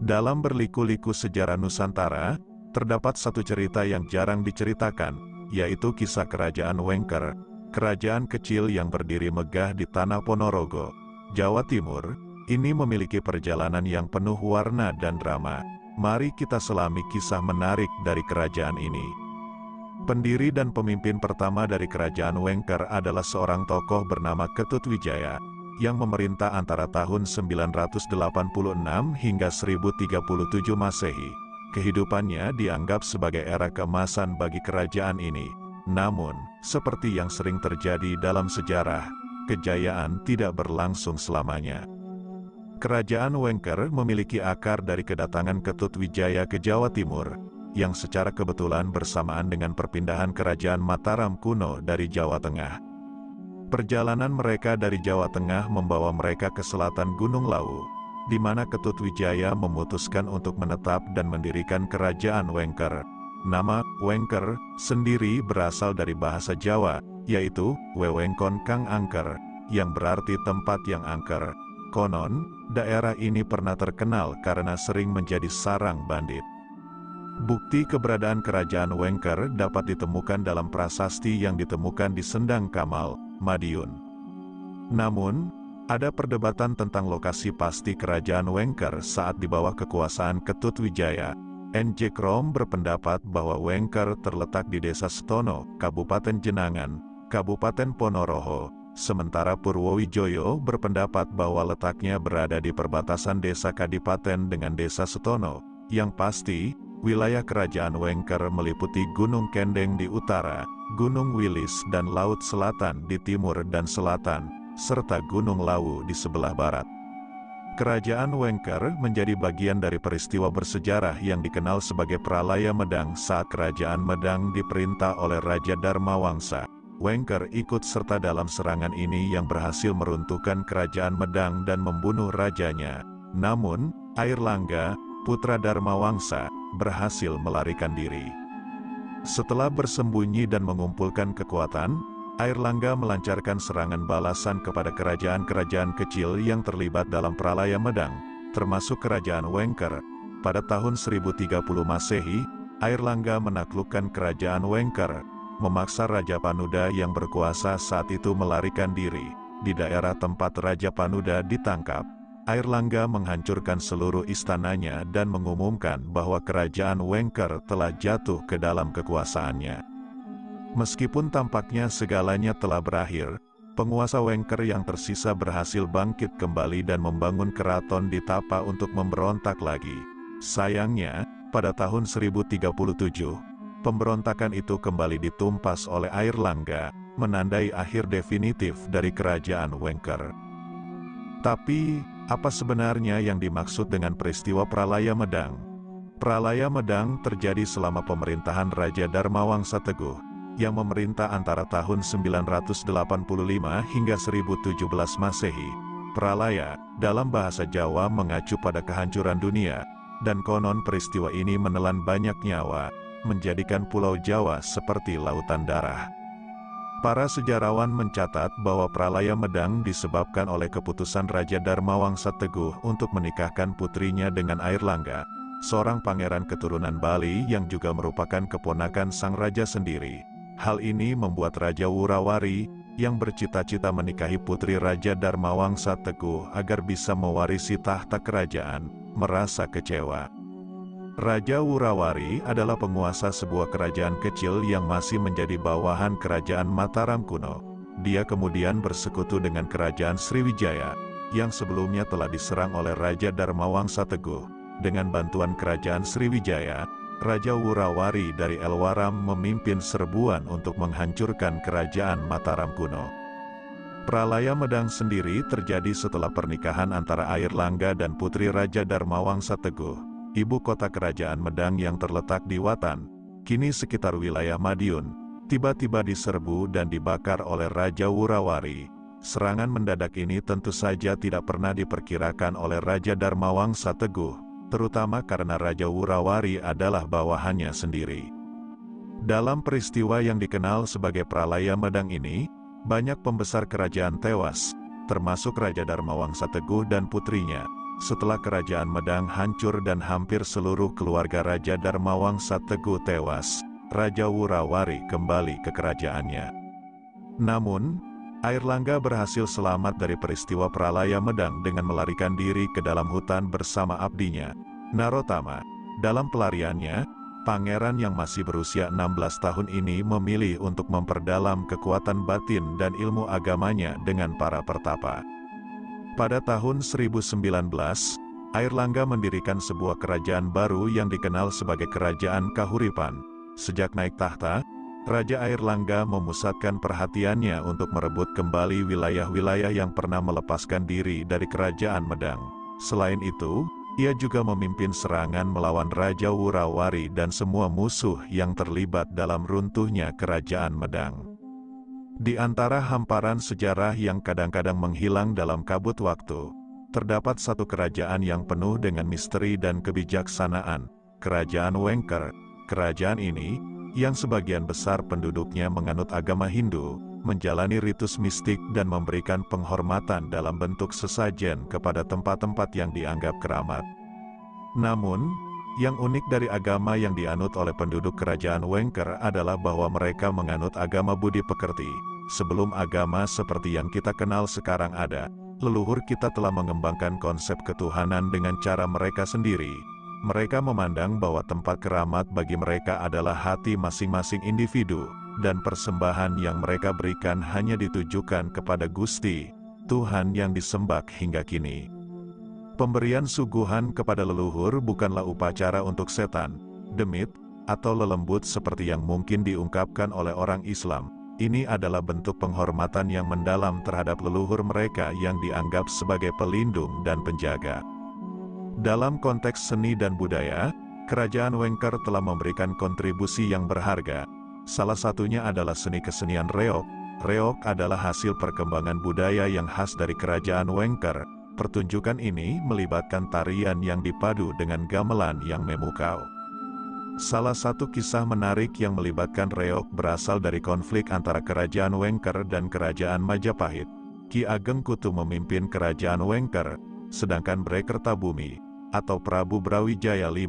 Dalam berliku-liku sejarah Nusantara, terdapat satu cerita yang jarang diceritakan, yaitu kisah Kerajaan Wengker, kerajaan kecil yang berdiri megah di Tanah Ponorogo, Jawa Timur. Ini memiliki perjalanan yang penuh warna dan drama. Mari kita selami kisah menarik dari kerajaan ini. Pendiri dan pemimpin pertama dari Kerajaan Wengker adalah seorang tokoh bernama Ketut Wijaya, yang memerintah antara tahun 986 hingga 1037 Masehi. Kehidupannya dianggap sebagai era keemasan bagi kerajaan ini. Namun, seperti yang sering terjadi dalam sejarah, kejayaan tidak berlangsung selamanya. Kerajaan Wengker memiliki akar dari kedatangan Ketut Wijaya ke Jawa Timur, yang secara kebetulan bersamaan dengan perpindahan Kerajaan Mataram kuno dari Jawa Tengah. Perjalanan mereka dari Jawa Tengah membawa mereka ke selatan Gunung Lawu, di mana Ketut Wijaya memutuskan untuk menetap dan mendirikan Kerajaan Wengker. Nama Wengker sendiri berasal dari bahasa Jawa, yaitu Wewengkon Kang Angker, yang berarti tempat yang angker. Konon, daerah ini pernah terkenal karena sering menjadi sarang bandit. Bukti keberadaan Kerajaan Wengker dapat ditemukan dalam prasasti yang ditemukan di Sendang Kamal, Madiun. Namun, ada perdebatan tentang lokasi pasti Kerajaan Wengker saat di bawah kekuasaan Ketut Wijaya. N.J. Krom berpendapat bahwa Wengker terletak di Desa Setono, Kabupaten Jenangan, Kabupaten Ponorogo, sementara Purwowijoyo berpendapat bahwa letaknya berada di perbatasan Desa Kadipaten dengan Desa Setono. Yang pasti, wilayah Kerajaan Wengker meliputi Gunung Kendeng di utara, Gunung Wilis dan Laut Selatan di timur dan selatan, serta Gunung Lawu di sebelah barat. Kerajaan Wengker menjadi bagian dari peristiwa bersejarah yang dikenal sebagai Pralaya Medang saat Kerajaan Medang diperintah oleh Raja Dharmawangsa. Wengker ikut serta dalam serangan ini yang berhasil meruntuhkan Kerajaan Medang dan membunuh rajanya. Namun, Airlangga, putra Dharmawangsa, berhasil melarikan diri. Setelah bersembunyi dan mengumpulkan kekuatan, Airlangga melancarkan serangan balasan kepada kerajaan-kerajaan kecil yang terlibat dalam Pralaya Medang, termasuk Kerajaan Wengker. Pada tahun 1030 Masehi, Airlangga menaklukkan Kerajaan Wengker, memaksa Raja Panuda yang berkuasa saat itu melarikan diri. Di daerah tempat Raja Panuda ditangkap, Airlangga menghancurkan seluruh istananya dan mengumumkan bahwa Kerajaan Wengker telah jatuh ke dalam kekuasaannya. Meskipun tampaknya segalanya telah berakhir, penguasa Wengker yang tersisa berhasil bangkit kembali dan membangun keraton di Tapa untuk memberontak lagi. Sayangnya, pada tahun 1037, pemberontakan itu kembali ditumpas oleh Airlangga, menandai akhir definitif dari Kerajaan Wengker. Tapi, apa sebenarnya yang dimaksud dengan peristiwa Pralaya Medang? Pralaya Medang terjadi selama pemerintahan Raja Dharmawangsa Teguh, yang memerintah antara tahun 985 hingga 1017 Masehi. Pralaya, dalam bahasa Jawa mengacu pada kehancuran dunia, dan konon peristiwa ini menelan banyak nyawa, menjadikan Pulau Jawa seperti lautan darah. Para sejarawan mencatat bahwa Pralaya Medang disebabkan oleh keputusan Raja Dharmawangsa Teguh untuk menikahkan putrinya dengan Airlangga, seorang pangeran keturunan Bali yang juga merupakan keponakan sang raja sendiri. Hal ini membuat Raja Wurawari, yang bercita-cita menikahi putri Raja Dharmawangsa Teguh agar bisa mewarisi tahta kerajaan, merasa kecewa. Raja Wurawari adalah penguasa sebuah kerajaan kecil yang masih menjadi bawahan Kerajaan Mataram kuno. Dia kemudian bersekutu dengan Kerajaan Sriwijaya, yang sebelumnya telah diserang oleh Raja Dharmawangsa Teguh. Dengan bantuan Kerajaan Sriwijaya, Raja Wurawari dari Elwaram memimpin serbuan untuk menghancurkan Kerajaan Mataram kuno. Pralaya Medang sendiri terjadi setelah pernikahan antara Airlangga dan putri Raja Dharmawangsa Teguh. Ibu kota Kerajaan Medang yang terletak di Watan, kini sekitar wilayah Madiun, tiba-tiba diserbu dan dibakar oleh Raja Wurawari. Serangan mendadak ini tentu saja tidak pernah diperkirakan oleh Raja Dharmawangsa Teguh, terutama karena Raja Wurawari adalah bawahannya sendiri. Dalam peristiwa yang dikenal sebagai Pralaya Medang ini, banyak pembesar kerajaan tewas, termasuk Raja Dharmawangsa Teguh dan putrinya. setelah kerajaan Medang hancur dan hampir seluruh keluarga Raja Darmawangsa Teguh tewas, Raja Wurawari kembali ke kerajaannya. Namun, Airlangga berhasil selamat dari peristiwa Pralaya Medang dengan melarikan diri ke dalam hutan bersama abdinya, Narotama. Dalam pelariannya, pangeran yang masih berusia 16 tahun ini memilih untuk memperdalam kekuatan batin dan ilmu agamanya dengan para pertapa. Pada tahun 1019, Airlangga mendirikan sebuah kerajaan baru yang dikenal sebagai Kerajaan Kahuripan. Sejak naik tahta, Raja Airlangga memusatkan perhatiannya untuk merebut kembali wilayah-wilayah yang pernah melepaskan diri dari Kerajaan Medang. Selain itu, ia juga memimpin serangan melawan Raja Wurawari dan semua musuh yang terlibat dalam runtuhnya Kerajaan Medang. Di antara hamparan sejarah yang kadang-kadang menghilang dalam kabut waktu, terdapat satu kerajaan yang penuh dengan misteri dan kebijaksanaan, Kerajaan Wengker. Kerajaan ini, yang sebagian besar penduduknya menganut agama Hindu, menjalani ritus mistik dan memberikan penghormatan dalam bentuk sesajen kepada tempat-tempat yang dianggap keramat. Namun, yang unik dari agama yang dianut oleh penduduk Kerajaan Wengker adalah bahwa mereka menganut agama budi pekerti. Sebelum agama seperti yang kita kenal sekarang ada, leluhur kita telah mengembangkan konsep ketuhanan dengan cara mereka sendiri. Mereka memandang bahwa tempat keramat bagi mereka adalah hati masing-masing individu, dan persembahan yang mereka berikan hanya ditujukan kepada Gusti, Tuhan yang disembah hingga kini. Pemberian suguhan kepada leluhur bukanlah upacara untuk setan, demit, atau lelembut seperti yang mungkin diungkapkan oleh orang Islam. Ini adalah bentuk penghormatan yang mendalam terhadap leluhur mereka yang dianggap sebagai pelindung dan penjaga. Dalam konteks seni dan budaya, Kerajaan Wengker telah memberikan kontribusi yang berharga. Salah satunya adalah seni kesenian reog. Reog adalah hasil perkembangan budaya yang khas dari Kerajaan Wengker. Pertunjukan ini melibatkan tarian yang dipadu dengan gamelan yang memukau. Salah satu kisah menarik yang melibatkan reog berasal dari konflik antara Kerajaan Wengker dan Kerajaan Majapahit. Ki Ageng Kutu memimpin Kerajaan Wengker, sedangkan Bre Kertabumi, atau Prabu Brawijaya V,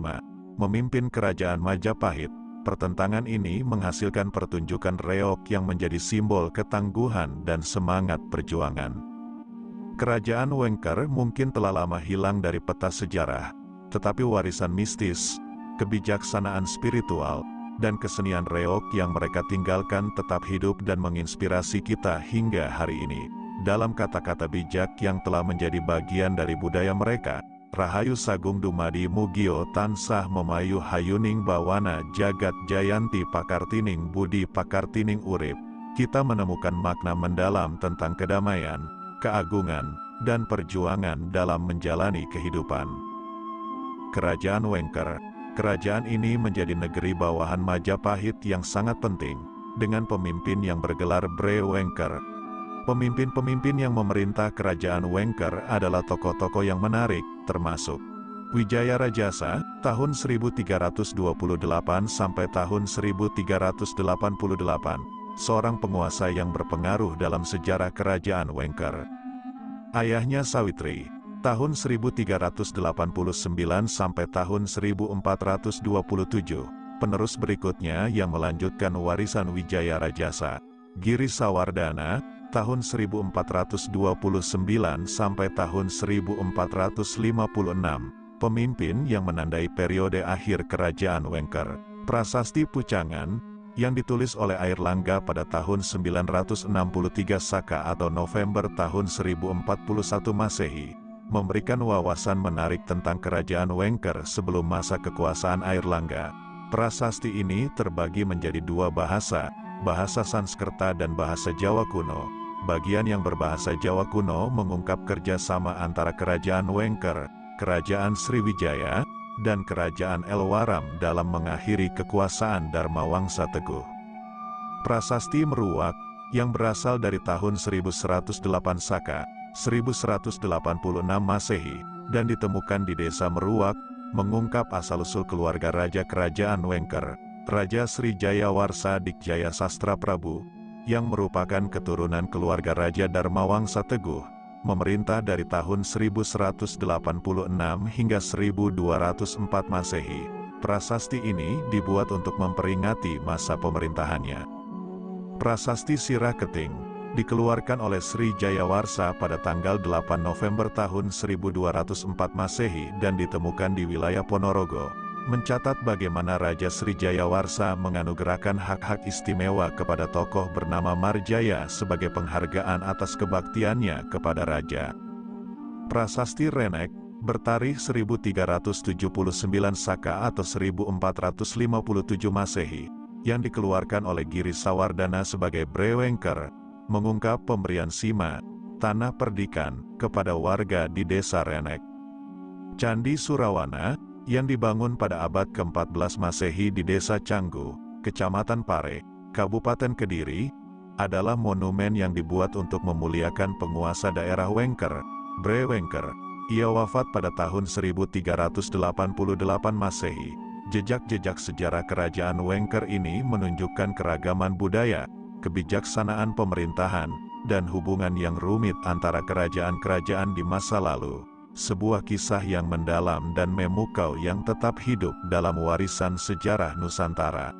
memimpin Kerajaan Majapahit. Pertentangan ini menghasilkan pertunjukan reog yang menjadi simbol ketangguhan dan semangat perjuangan. Kerajaan Wengker mungkin telah lama hilang dari peta sejarah, tetapi warisan mistis, kebijaksanaan spiritual, dan kesenian reog yang mereka tinggalkan tetap hidup dan menginspirasi kita hingga hari ini. Dalam kata-kata bijak yang telah menjadi bagian dari budaya mereka, Rahayu Sagung Dumadi Mugio tansah memayu hayuning bawana jagat jayanti pakartining budi pakartining urip. Kita menemukan makna mendalam tentang kedamaian, keagungan, dan perjuangan dalam menjalani kehidupan. Kerajaan Wengker. Kerajaan ini menjadi negeri bawahan Majapahit yang sangat penting, dengan pemimpin yang bergelar Bre Wengker. Pemimpin-pemimpin yang memerintah Kerajaan Wengker adalah tokoh-tokoh yang menarik, termasuk Wijaya Rajasa, tahun 1328 sampai tahun 1388, seorang penguasa yang berpengaruh dalam sejarah Kerajaan Wengker. Ayahnya Sawitri, tahun 1389 sampai tahun 1427, penerus berikutnya yang melanjutkan warisan Wijaya Rajasa, Giri Sawardana, tahun 1429 sampai tahun 1456, pemimpin yang menandai periode akhir Kerajaan Wengker. Prasasti Pucangan, yang ditulis oleh Airlangga pada tahun 963 Saka atau November tahun 1041 Masehi, memberikan wawasan menarik tentang Kerajaan Wengker sebelum masa kekuasaan Airlangga. Prasasti ini terbagi menjadi dua bahasa, bahasa Sanskerta dan bahasa Jawa kuno. Bagian yang berbahasa Jawa kuno mengungkap kerjasama antara Kerajaan Wengker, Kerajaan Sriwijaya, dan Kerajaan Elwaram dalam mengakhiri kekuasaan Darmawangsa Teguh. Prasasti Meruak, yang berasal dari tahun 1108 Saka, 1186 Masehi, dan ditemukan di desa Meruak, mengungkap asal-usul keluarga Raja Kerajaan Wengker, Raja Srijaya Warsa Dikjaya Sastra Prabu, yang merupakan keturunan keluarga Raja Darmawangsa Teguh. memerintah dari tahun 1186 hingga 1204 Masehi. Prasasti ini dibuat untuk memperingati masa pemerintahannya. Prasasti Sirah Keting dikeluarkan oleh Sri Jayawarsa pada tanggal 8 November tahun 1204 Masehi dan ditemukan di wilayah Ponorogo, mencatat bagaimana Raja Sri Jayawarsa menganugerahkan hak-hak istimewa kepada tokoh bernama Marjaya sebagai penghargaan atas kebaktiannya kepada raja. Prasasti Renek bertarikh 1379 Saka atau 1457 Masehi, yang dikeluarkan oleh Giri Sawardana sebagai Brewengker, mengungkap pemberian sima, tanah perdikan, kepada warga di desa Renek. Candi Surawana, yang dibangun pada abad ke-14 Masehi di desa Canggu, Kecamatan Pare, Kabupaten Kediri, adalah monumen yang dibuat untuk memuliakan penguasa daerah Wengker, Brewengker. Ia wafat pada tahun 1388 Masehi. Jejak-jejak sejarah kerajaan Wengker ini menunjukkan keragaman budaya, kebijaksanaan pemerintahan, dan hubungan yang rumit antara kerajaan-kerajaan di masa lalu. Sebuah kisah yang mendalam dan memukau yang tetap hidup dalam warisan sejarah Nusantara.